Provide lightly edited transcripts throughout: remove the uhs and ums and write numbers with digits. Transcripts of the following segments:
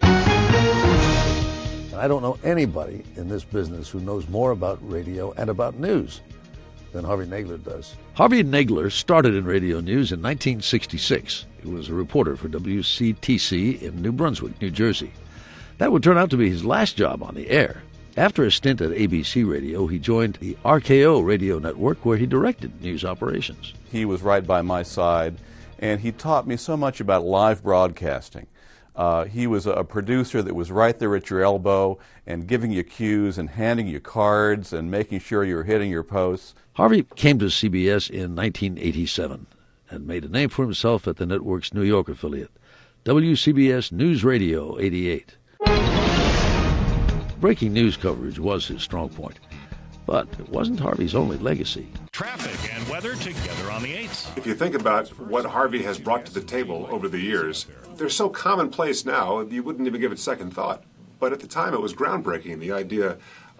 And I don't know anybody in this business who knows more about radio and about news than Harvey Nagler does. Harvey Nagler started in radio news in 1966. He was a reporter for WCTC in New Brunswick, New Jersey. That would turn out to be his last job on the air. After a stint at ABC Radio, he joined the RKO radio network where he directed news operations. He was right by my side, and he taught me so much about live broadcasting. He was a producer that was right there at your elbow and giving you cues and handing you cards and making sure you were hitting your posts. Harvey came to CBS in 1987 and made a name for himself at the network's New York affiliate, WCBS News Radio 88. Breaking news coverage was his strong point, but it wasn't Harvey's only legacy. Traffic and weather together on the 8s. If you think about what Harvey has brought to the table over the years, they're so commonplace now you wouldn't even give it second thought. But at the time it was groundbreaking, the idea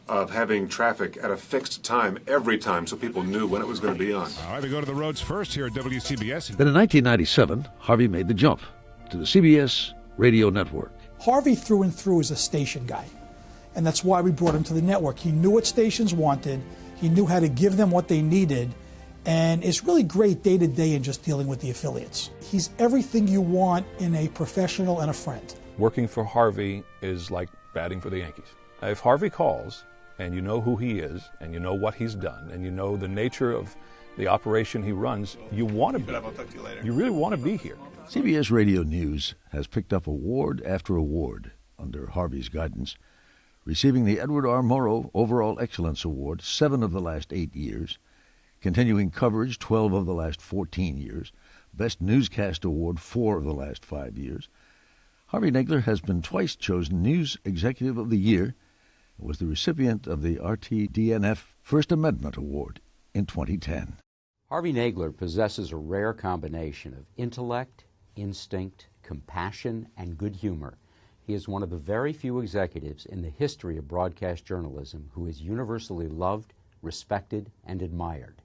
of having traffic at a fixed time every time so people knew when it was going to be on. All right, we go to the roads first here at WCBS. Then in 1997, Harvey made the jump to the CBS radio network. Harvey through and through is a station guy, and that's why we brought him to the network. He knew what stations wanted, he knew how to give them what they needed, and it's really great day to day in just dealing with the affiliates. He's everything you want in a professional and a friend. Working for Harvey is like batting for the Yankees. If Harvey calls, and you know who he is, and you know what he's done, and you know the nature of the operation he runs, you want to be. You really want to be here. CBS Radio News has picked up award after award under Harvey's guidance, receiving the Edward R. Murrow Overall Excellence Award 7 of the last 8 years, continuing coverage 12 of the last 14 years, Best Newscast Award 4 of the last 5 years. Harvey Nagler has been twice chosen News Executive of the Year and was the recipient of the RTDNF First Amendment Award in 2010. Harvey Nagler possesses a rare combination of intellect, instinct, compassion, and good humor. He is one of the very few executives in the history of broadcast journalism who is universally loved, respected, and admired.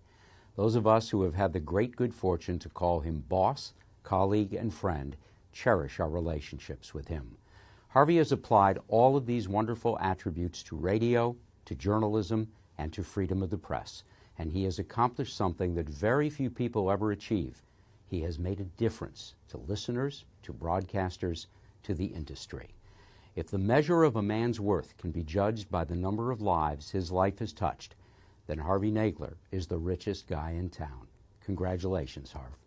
Those of us who have had the great good fortune to call him boss, colleague, and friend cherish our relationships with him. Harvey has applied all of these wonderful attributes to radio, to journalism, and to freedom of the press, and he has accomplished something that very few people ever achieve. He has made a difference to listeners, to broadcasters, to the industry. If the measure of a man's worth can be judged by the number of lives his life has touched, then Harvey Nagler is the richest guy in town. Congratulations, Harv.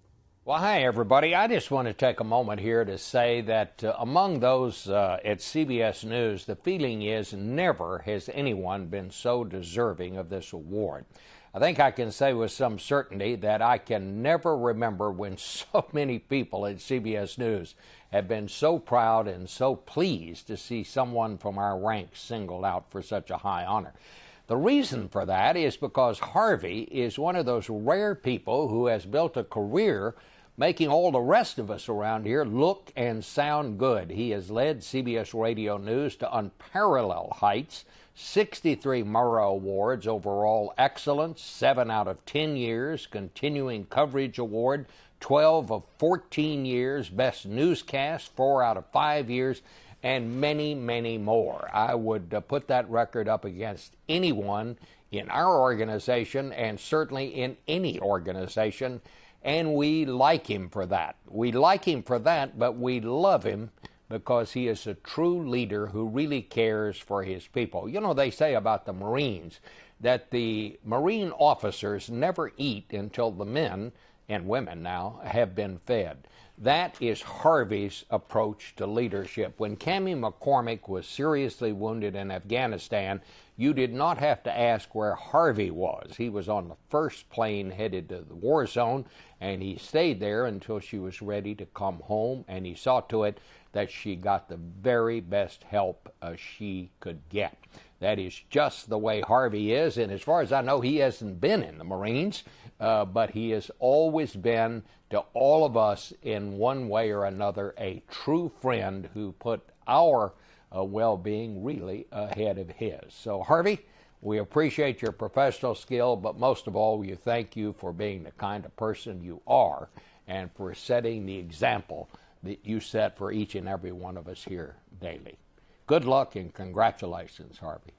Well, hi, everybody. I just want to take a moment here to say that among those at CBS News, the feeling is never has anyone been so deserving of this award. I think I can say with some certainty that I can never remember when so many people at CBS News have been so proud and so pleased to see someone from our ranks singled out for such a high honor. The reason for that is because Harvey is one of those rare people who has built a career making all the rest of us around here look and sound good. He has led CBS Radio News to unparalleled heights, 63 Murrow Awards, overall excellence, 7 out of 10 years, continuing coverage award, 12 of 14 years, best newscast, 4 out of 5 years, and many, many more. I would put that record up against anyone in our organization and certainly in any organization, and we like him for that. We like him for that, but we love him because he is a true leader who really cares for his people. You know, they say about the Marines that the Marine officers never eat until the men, and women now, have been fed. That is Harvey's approach to leadership. When Cammie McCormick was seriously wounded in Afghanistan, you did not have to ask where Harvey was. He was on the first plane headed to the war zone, and he stayed there until she was ready to come home, and he saw to it that she got the very best help she could get. That is just the way Harvey is, and as far as I know, he hasn't been in the Marines, but he has always been, to all of us in one way or another, a true friend who put our well-being really ahead of his. So, Harvey, we appreciate your professional skill, but most of all, we thank you for being the kind of person you are and for setting the example that you set for each and every one of us here daily. Good luck and congratulations, Harvey.